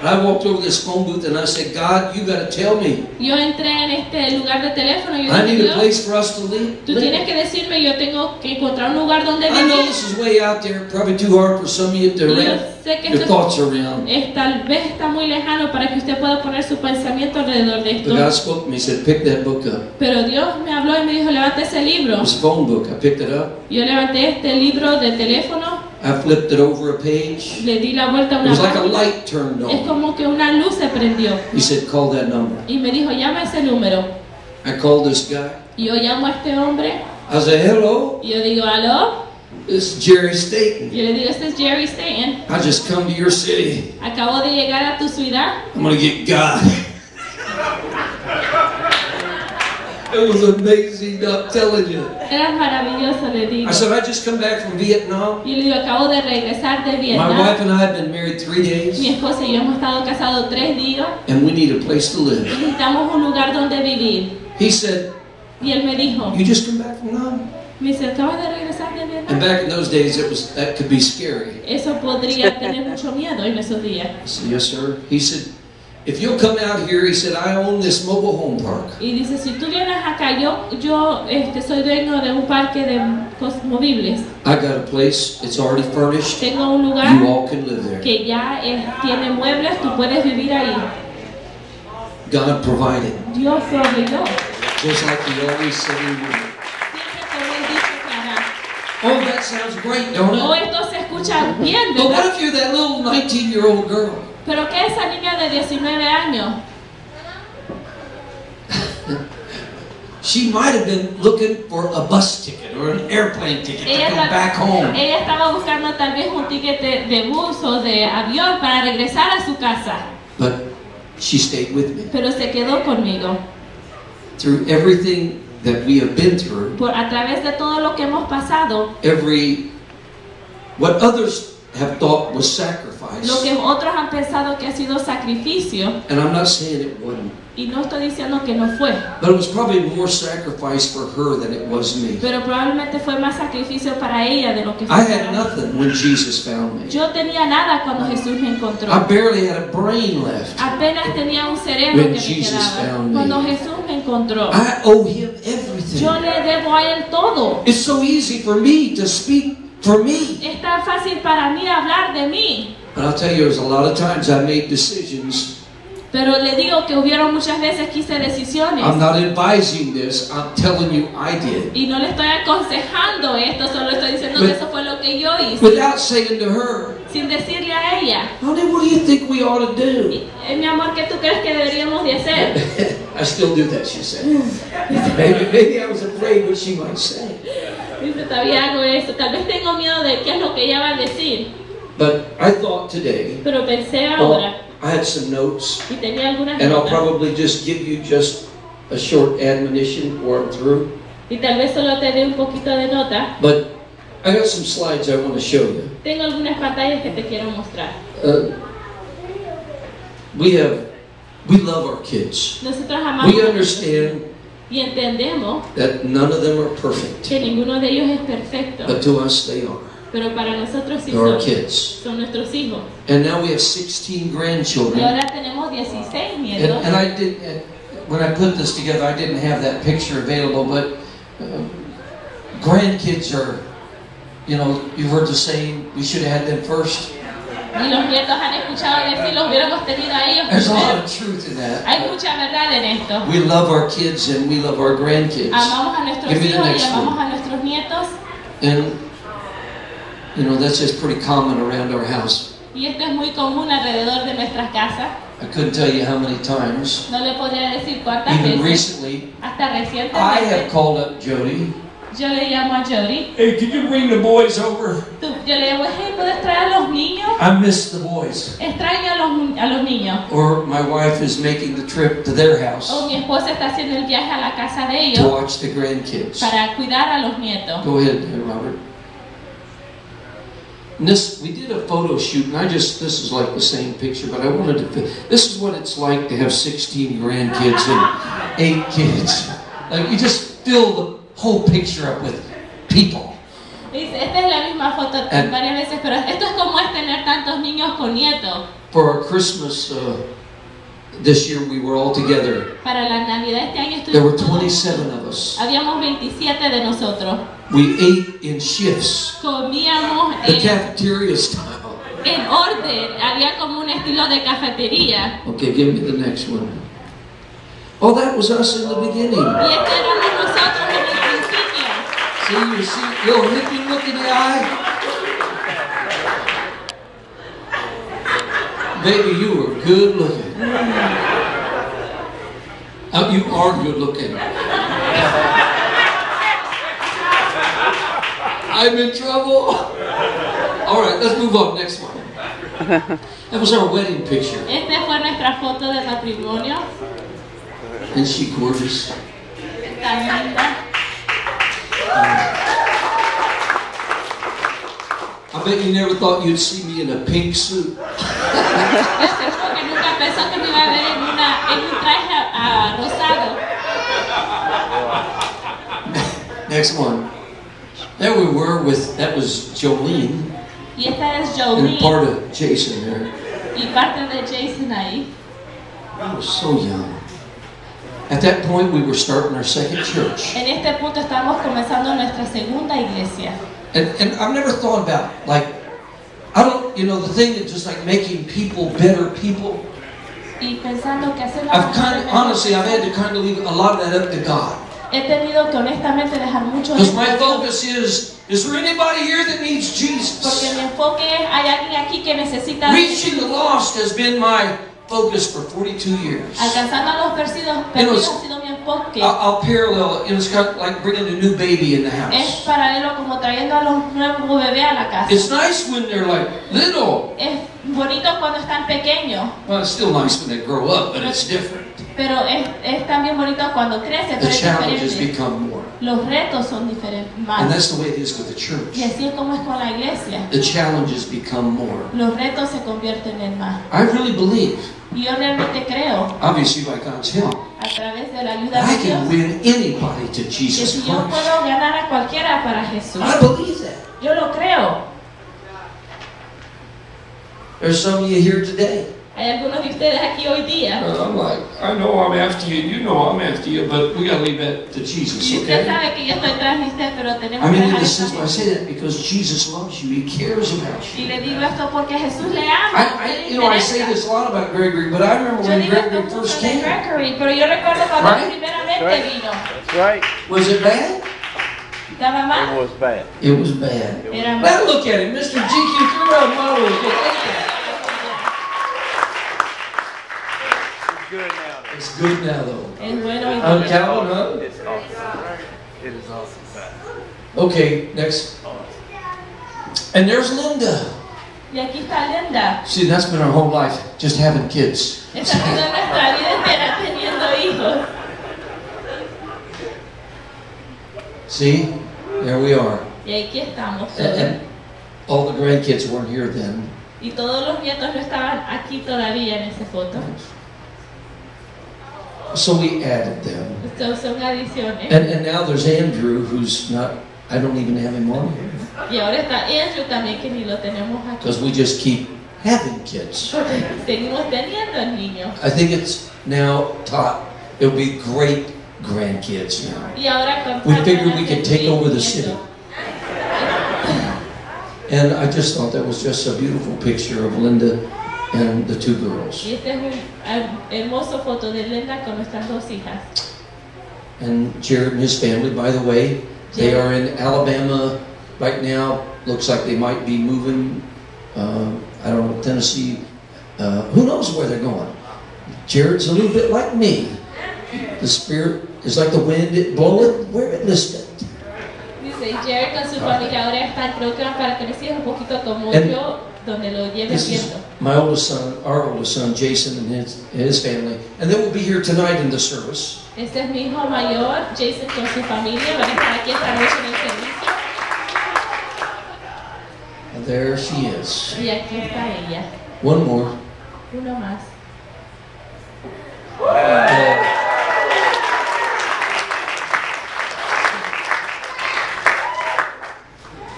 I walked over this phone booth and I said, God, you got to tell me. Yo entré en este lugar de teléfono y yo I dije, need a Dios, place for us to live. tú tienes que decirme, yo tengo que encontrar un lugar donde I know vivir. this is way out there, probably too hard for some of you to Y yo wrap sé que your esto thoughts around. tal vez está muy lejano para que usted pueda poner su pensamiento alrededor de But God esto. spoke to me, he said, pick that book up. Pero Dios me habló y me dijo, levante ese libro. It was a phone book. I picked it up. Yo levanté este libro de teléfono, I flipped it over a page. le di la vuelta a It una was like a página. light turned Es on. como que una luz se prendió. He said, call that number. Y me dijo, llama ese número. I called this guy. Y yo llamo a este hombre. I said, hello, Y yo digo, aló. this is Jerry Staten. Yo le digo, este es Jerry Staten. I just come to your city. Acabo de llegar a tu ciudad. I'm going to get God. It was amazing, I'm telling you. Era maravilloso, le digo. I said, I just come back from Vietnam. Y le digo, acabo de regresar de My Vietnam. wife and I have been married 3 Mi days, esposa y yo hemos estado casados 3 días. and we need a place to live. Necesitamos un lugar donde vivir. He said, Y él me dijo, you just come back from Vietnam? me dice, acabas de regresar de And Vietnam. back in those days, that could be scary. Eso podría tener mucho miedo en esos días. I said, yes, sir. He said, if you'll come out here, he said, I own this mobile home park. Y dice, si tú vienes acá, yo soy dueño de un parque de movibles. I got a place, it's already furnished. Tengo un You lugar all can live there. que ya tiene muebles, tú puedes vivir ahí. God provided, Dios proveyó. just like he always said he would. Siempre como él dijo que hará. Oh, that sounds great, don't Oh, it? esto se escucha bien, But what ¿verdad? if you're that little 19-year-old girl? Pero ¿qué esa niña de 19 años? She might have been looking for a bus ticket or an airplane ticket to come back home. Ella estaba buscando tal vez un ticket de bus o de avión para regresar a su casa. But she stayed with me. Pero se quedó conmigo. Through everything that we have been through, A través de todo lo que hemos pasado, what others have thought was sacrifice, lo que otros han pensado que ha sido sacrificio, and I'm not saying it wasn't, y no estoy diciendo que no fue, but it was probably more sacrifice for her than it was me. pero probablemente fue más sacrificio para ella de lo que fue I para had mí. nothing when Jesus found me. Yo tenía nada cuando Jesús me encontró. I barely had a brain left. Apenas tenía un cerebro When que me Jesus quedaba. found me. Cuando Jesús me encontró, I owe him everything. yo le debo a él todo. It's so easy for me to speak for me. Es tan fácil para mí hablar de mí. But I'll tell you, there's a lot of times I made decisions. Pero le digo que hubieron muchas veces que hice decisiones. I'm not advising this, I'm telling you I did. Y no le estoy aconsejando esto, solo estoy diciendo que eso fue lo que yo hice. Without saying to her, Sin decirle a ella, honey, what do you think we ought to do? mi amor, ¿qué tú crees que deberíamos de hacer? I still do that, she said. Maybe I was afraid what she might say. Dice, todavía hago eso. Tal vez tengo miedo de qué es lo que ella va a decir. But I thought today, Pero pensé ahora, I had some notes, y tenía algunas and I'll notas, probably just give you just a short admonition or I'm through. y tal vez solo te dé un poquito de nota. But I got some slides I want to show you. Tengo algunas pantallas que te quiero mostrar. We love our kids. Nosotros amamos We understand y entendemos that none of them are perfect, que ninguno de ellos es perfecto, but to us they are. pero para nosotros sí They're our son, kids. son nuestros hijos. And now we have 16 Y grandchildren. ahora tenemos 16 nietos. And I did, when I put this together, I didn't have that picture available, but grandkids are, you know, you heard the saying, we should have had them first. Y los nietos han escuchado decir, los hubiéramos tenido a ellos There's a lot primero. of truth in that. Hay mucha verdad en esto. We love our kids and we love our grandkids. Amamos a nuestros Give me the hijos y next amamos one. a nuestros nietos. And, you know, that's just pretty common around our house. Y esto es muy común alrededor de nuestras casas. I couldn't tell you how many times. No le podría decir cuántas Even veces. recently, Hasta I have recientemente. called up Jody. Yo le llamo a Jody. Hey, can you bring the boys over? Yo le digo, hey, ¿puedes traer a los niños? I miss the boys. Extraño a los niños. Or my wife is making the trip to their house O mi esposa está haciendo el viaje a la casa de to ellos watch the grandkids. para cuidar a los nietos. Go ahead, Robert. And we did a photo shoot, and this is like the same picture, but I wanted to, this is what it's like to have 16 grandkids and 8 kids. Like, you just fill the whole picture up with people. Dice, esta es la misma foto varias veces, pero esto es como es tener tantos niños con nietos. For our Christmas this year, we were all together. Para la Navidad este año There were estuvimos 27 of us. Habíamos 27 de nosotros. We ate in shifts, Comíamos the cafeteria style. en orden, había como un estilo de cafetería. Okay, give me the next one. Oh, that was us in the beginning. Y esto éramos nosotros en el principio. You see, little hippie look in the eye. Baby, you were good looking. You are good looking. I'm in trouble. All right, let's move on. Next one. That was our wedding picture. Esta fue nuestra foto de matrimonio. Isn't she gorgeous? Tan linda. I bet you never thought you'd see me in a pink suit. Porque nunca pensó que me iba a ver en un traje rosado. Next one. There we were with, that was Jolene. Y esta es And Jolene part of Jason there. y parte de Jason ahí. I was so young. At that point, we were starting our second church. En este punto estamos comenzando nuestra segunda iglesia. And I've never thought about, like, I don't, you know, the thing that just like making people better people. Y pensando que hacer Honestly, I've had to kind of leave a lot of that up to God. He tenido que honestamente dejar mucho. Because my focus is there anybody here that needs Jesus? Porque mi enfoque es, hay alguien aquí que necesita. Reaching the lost has been my focus for 42 years. Alcanzando a los perdidos ha sido mi enfoque. I'll parallel it. It's kind of like bringing a new baby in the house. Es paralelo como trayendo a los nuevos bebés a la casa. It's nice when they're like little. Es bonito cuando están pequeños. Well, it's still nice when they grow up, but it's different. Pero es también bonito cuando crecen. The Pero es challenges diferente. become more. Los retos son diferentes. And that's the way it is with the church. Y así es como es con la iglesia. The challenges become more. Los retos se convierten en más. I really believe, Y yo realmente creo, obviously by God's help, a través de la ayuda I de Dios, can win anybody to que Jesus si yo Christ. puedo ganar a cualquiera para Jesús. I believe that. Yo lo creo. There's some of you here today. Hay algunos de ustedes aquí hoy día. I'm like, I know I'm after you, you know I'm after you, but we gotta leave that to Jesus, Y usted okay? sabe que yo estoy tras de usted, pero tenemos I que mean, in dejar the eso. sense, I say that because Jesus loves you, He cares about Y you. le digo esto porque Jesús le ama. I say this a lot about Gregory, but I remember Yo when digo esto Gregory mucho first de came. Gregory, pero yo recuerdo cuando Right? primeramente vino. That's right. Was it bad? ¿Estaba It mal? was bad. It was bad. Era mal. Now look at him, Mr. GQ throughout model. Look at that. It's good now. It's good now, though. Es bueno y I'm bueno. Calvin, huh? It's awesome. It is awesome. Okay, next. And there's Linda. Y aquí está Linda. See, that's been our whole life, just having kids. Esa ha sido nuestra vida entera teniendo hijos. See, there we are. Y aquí estamos And todos. all the grandkids weren't here then. Y todos los nietos no estaban aquí todavía en esa foto. So we added them. Estos son adiciones. And now there's Andrew, who's not, I don't even have him on here. Y ahora está Andrew también, que ni lo tenemos aquí. Because we just keep having kids. Porque seguimos teniendo niños. I think it's now taught, it'll be great grandkids now. Y ahora We figured we could take over the city. And I just thought that was just a beautiful picture of Linda and the two girls. Y esta es una hermosa foto de Linda con nuestras dos hijas. And Jared and his family, by the way, they are in Alabama right now. Looks like they might be moving, I don't know, Tennessee. Who knows where they're going? Jared's a little bit like me. The Spirit is like the wind, it bloweth where it listeth. Dice, Jared con su familia ahora está, creo que van para Tennessee, un poquito como yo, donde lo lleve el viento. My oldest son, our oldest son, Jason, and his family. And they will be here tonight in the service. Este es mi hijo mayor, Jason, con su familia, van a estar aquí esta noche en el servicio. And there she is. Y aquí está ella. One more. Uno más.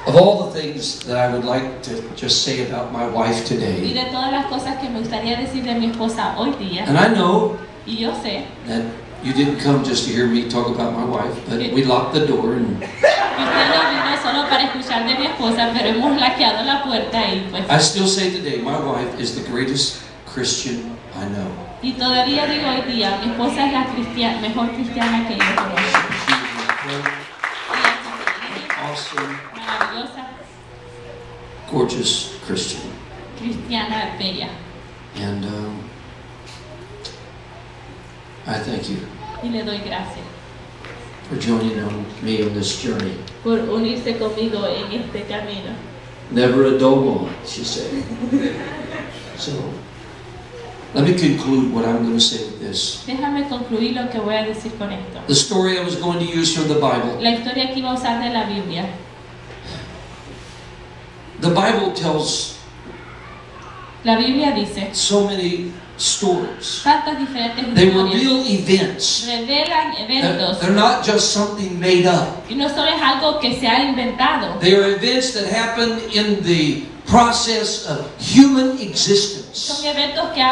Of all the things that I would like to just say about my wife Y today, de todas las cosas que me gustaría decir de mi esposa hoy día, and I know y yo sé that you didn't come just to hear me talk about my wife, but we locked the door and que usted no vino solo para escuchar de mi esposa, pero hemos laqueado la puerta y pues... I still say today, my wife is the greatest Christian I know. Y todavía digo hoy día, mi esposa es la mejor cristiana que yo conozco. Awesome, Maravillosa, gorgeous Christian. cristiana, bella. And I thank you Y le doy gracias for joining me on this journey. por unirse conmigo en este camino. Never a dull moment, she said. So, let me conclude what I'm going to say with this. Déjame concluir lo que voy a decir con esto. The story I was going to use from the Bible. La historia que iba a usar de la Biblia. The Bible tells La Biblia dice so many stories. tantas diferentes They were historias. real events. Revelan eventos. They're not just something made up. Y no solo es algo que se ha inventado. They are events that happened in the process of human existence. Son eventos que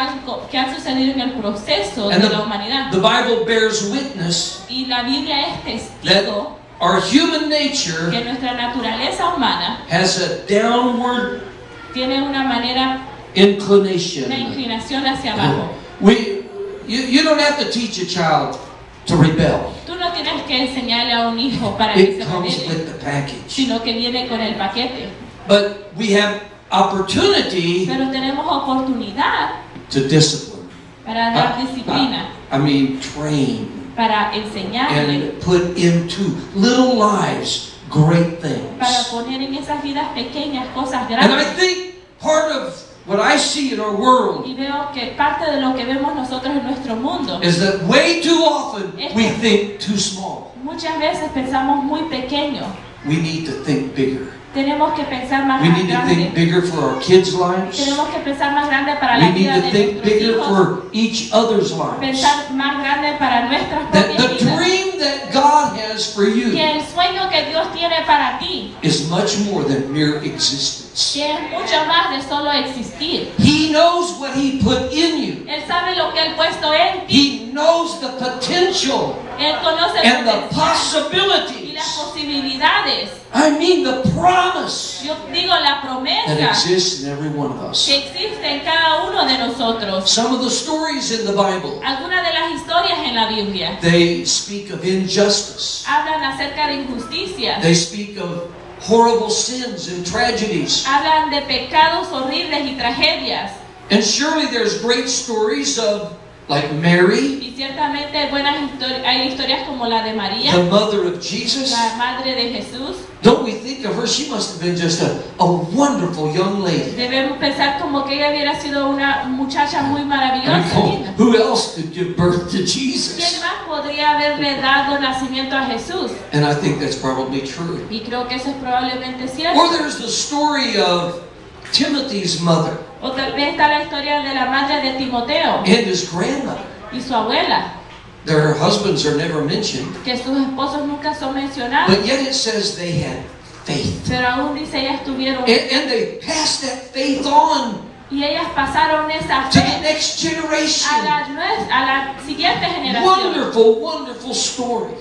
han sucedido en el proceso And de la humanidad. the Bible bears witness Y la Biblia es that testigo our human nature que nuestra naturaleza humana has a downward tiene una manera, inclination. una inclinación hacia abajo. You don't have to teach a child to rebel. Tú no tienes que enseñarle a un hijo para que It se comes rebele, with the package. sino que viene con el paquete. But we have opportunity Pero tenemos oportunidad to discipline. para dar disciplina, I mean, train para enseñarle, and put into little lives great para things. poner en esas vidas pequeñas cosas And I grandes. think part of what I see in our world Y veo que parte de lo que vemos nosotros en nuestro mundo, is that way too often we think too small. muchas veces pensamos muy pequeño. We need to think bigger. Tenemos que pensar más We need to grande. think bigger for our kids' lives. Tenemos que pensar más grande para We la need vida to de think nuestros bigger hijos. for each other's lives. Pensar más grande para nuestras That propias the vidas. dream that God has for you Que el sueño que Dios tiene para ti, is much more than mere existence. que es mucho más de solo existir. He knows what He put in you. Él sabe lo que Él ha puesto en ti. He knows the potential Él conoce el and the potencial y las possibilities. posibilidades. I mean the promise Yo digo la that promesa exists in every one of us. que existe en cada uno de nosotros. Some of the stories in the Bible, Algunas de las historias en la Biblia they speak of injustice. hablan acerca de injusticias. They speak of horrible sins and tragedies. Hablan de pecados horribles y tragedias. And surely there's great stories of, like Mary, Y ciertamente hay historias como la de María, the mother of Jesus. la madre de Jesús. Don't we think of her? She must have been just a wonderful young lady. Debemos pensar como que ella hubiera sido una muchacha muy I maravillosa. mean, linda. who else could give birth to ¿Quién Jesus? más podría haberle dado nacimiento a Jesús? And I think that's probably true. Y creo que eso es probablemente cierto. Or there's the story of Timothy's mother O tal vez está la historia de la madre de Timoteo and his grandmother. y su abuela, Their husbands are never mentioned, que sus esposos nunca son mencionados, but yet it says they had faith. pero aún dice ellas tuvieron And they passed that faith on y ellas pasaron esa to the fe next generation. a la siguiente generación. Wonderful, wonderful story.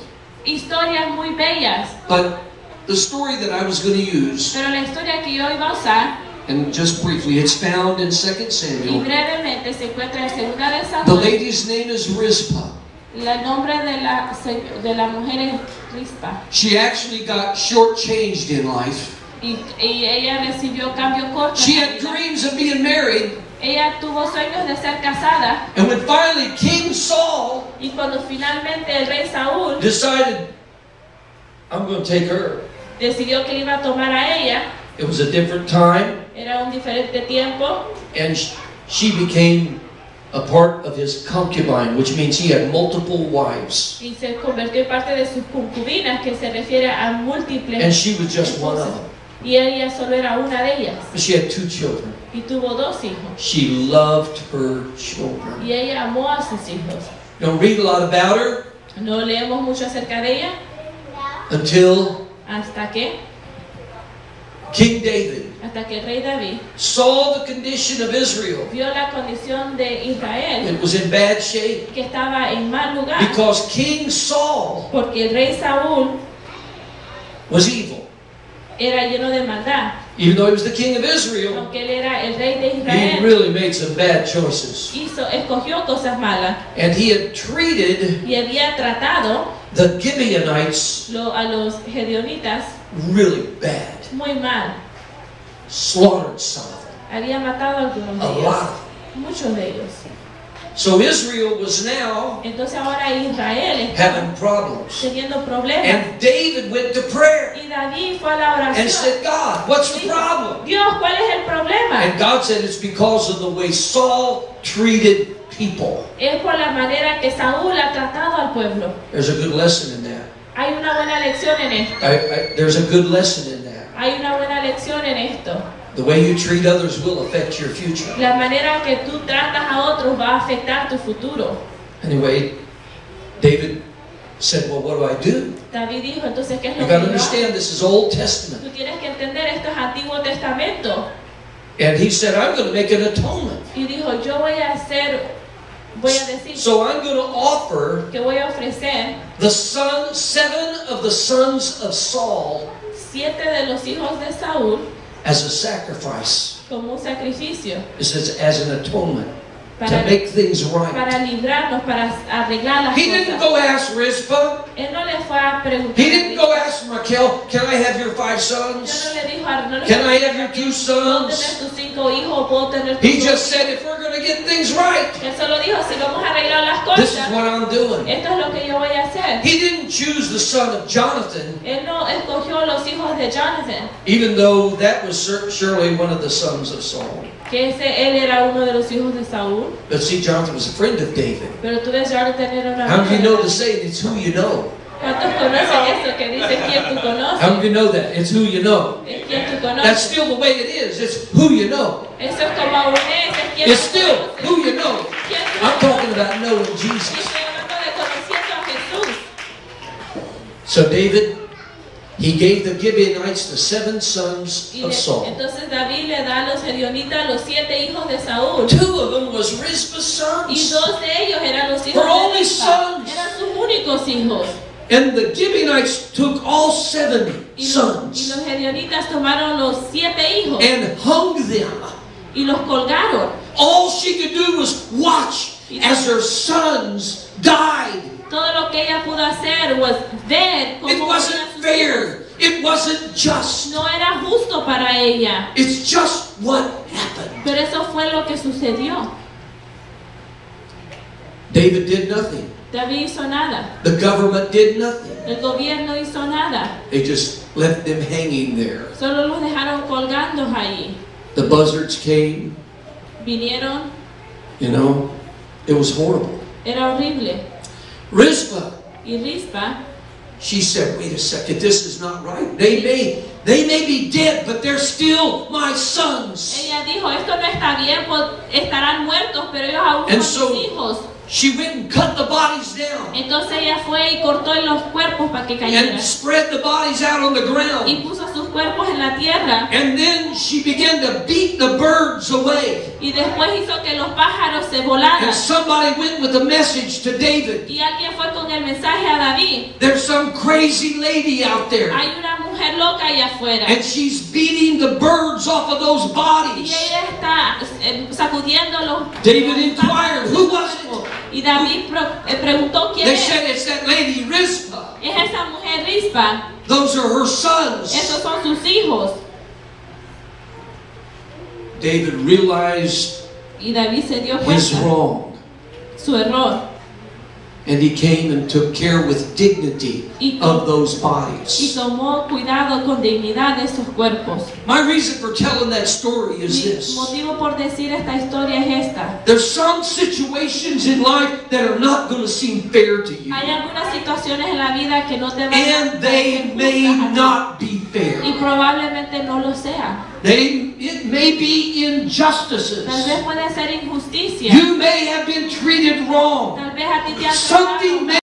Historias muy bellas, But the story that I was going to use, pero la historia que yo iba a usar, and just briefly, it's found in 2 y Samuel. brevemente se encuentra en Segunda de The Samuel. lady's name is Rizpah. El nombre de la mujer es Rispa. She actually got shortchanged in life. Y ella recibió cambios cortos. She had dreams of being married. Ella tuvo sueños de ser casada. And when finally King Saul Y cuando finalmente el rey Saúl decided, I'm going to take her. decidió que iba a tomar a ella, It was a different time. era un diferente tiempo. And she became a part of his concubine, which means he had multiple wives. Y se convirtió en parte de sus concubinas, que se refiere a múltiples. And she was just one of esposas. them. Y ella solo era una de ellas. But she had 2 children. Y tuvo 2 hijos. She loved her children. Y ella amó a sus hijos. Don't read a lot about her No leemos mucho acerca de ella until hasta que Hasta que el rey David saw the condition of Israel. vio la condición de Israel, It was in bad shape que estaba en mal lugar, because King Saul porque el rey Saúl was evil. era lleno de maldad. Even though he was the king of Israel, Aunque él era el rey de he Israel, really made some bad choices. escogió cosas malas And he had treated y había tratado the Gibeonites a los gedeonitas really bad. muy mal. Slaughtered some of them. Había matado a algunos de A ellos, lot. muchos de ellos. So Israel was now Entonces ahora Israel está having problems. teniendo problemas. And David went to prayer Y David fue a la and oración. said, God, what's the problem? Dios, ¿cuál es el problema? And God said it's because of the way Saul treated people. Es por la manera que Saúl ha tratado al pueblo. There's a good lesson in that. Hay una buena lección en esto. There's a good lesson in that. Hay una buena lección en esto. The way you treat others will affect your future. La manera que tú tratas a otros va a afectar tu futuro. Anyway, David said, well, what do I do? David dijo, entonces, ¿qué es You lo got to que yo hago? understand this is Old Testament. Tú tienes que entender, esto es Antiguo Testamento. And he said, I'm going to make an atonement. Y dijo, yo voy a decir So I'm going to offer que voy a ofrecer the 7 of the sons of Saul 7 de los hijos de Saúl as a sacrifice. como un sacrificio It says as an atonement to para, make things right. para librarnos, para arreglar las He didn't cosas. go ask Rizpah. Él no le fue a preguntar. He didn't go ask Raquel, can I have your 5 sons? No le dijo a, no le Can I dijo, have your 2 ¿puedo sons? tener tus 5 hijos? ¿Puedo tener tus He 2 just said, if we're going to get things right, Él solo dijo, si vamos a arreglar las this is cosas, what I'm doing. esto es lo que yo voy a hacer. He didn't choose the son of Jonathan, Él no escogió los hijos de Jonathan, even though that was surely one of the sons of Saul. que él era uno de los hijos de Saúl. But see, Jonathan was a friend of David. Pero tú ves, Jonathan era una How many of you know mujer. the saying, it's who you know? ¿Cuántos conocen eso que dice quién tú conoces? How many of you know that? It's who you know. Es quien tú That's conoces. still the way it is. It's who you know. Eso es como un es quien It's tú still conoces. who you know. ¿Quién tú I'm conoces? talking about knowing Y Jesus. estoy hablando de conociendo a Jesús. So David, he gave the Gibeonites the 7 sons Y of Saul. entonces David le da a los gedeonitas los 7 hijos de Saúl. 2 of them was Rizpah's Y sons. 2 de ellos eran los hijos Her only de Rizpa. sons. Eran sus únicos hijos. And the Gibeonites took all 7 Y sons los gedeonitas tomaron los 7 hijos and hung them. y los colgaron. All she could do was watch as her sons died. Todo lo que ella pudo hacer was ver It cómo wasn't morían sus hijos. fair. It wasn't just. No era justo para ella. It's just what happened. Pero eso fue lo que sucedió. David did nothing. David hizo nada. The government did nothing. El gobierno hizo nada. They just left them hanging there. Solo los dejaron colgando ahí. The buzzards came, Vinieron. you know. It was horrible. Era horrible. Rizpah, Y Rizpa, she said, wait a second, this is not right. They may be dead, but they're still my sons. ella dijo, esto no está bien, estarán muertos, pero ellos aún And son so- mis hijos. She went and cut the bodies down Entonces ella fue y cortó los cuerpos para que cayeran. and spread the bodies out on the Y ground. puso sus cuerpos en la tierra. And then she began to beat the birds away. Y después hizo que los pájaros se volaran. And somebody went with a message to David. Y alguien fue con el mensaje a David. There's some crazy lady out there. Hay una mujer loca allá afuera. And she's beating the birds off of those Y bodies. ella está sacudiendo los David inquired, who was it? Y David preguntó quién They es. said it's that lady Rizpah. Es esa mujer Rizpa. Those are her sons. Esos son sus hijos. David realized Y David se dio his cuenta wrong. su error. And he came and took care with dignity of those Y bodies. tomó cuidado con dignidad de esos cuerpos. My reason for telling that story is Mi this. motivo por decir esta historia es esta. There's some situations in life that are not going to seem fair to you. Hay algunas situaciones en la vida que no te van a And they may not be fair. y probablemente no lo sea. It may be injustices. Tal vez puede ser injusticia. You may have been treated wrong. Tal vez a ti te han Something tratado may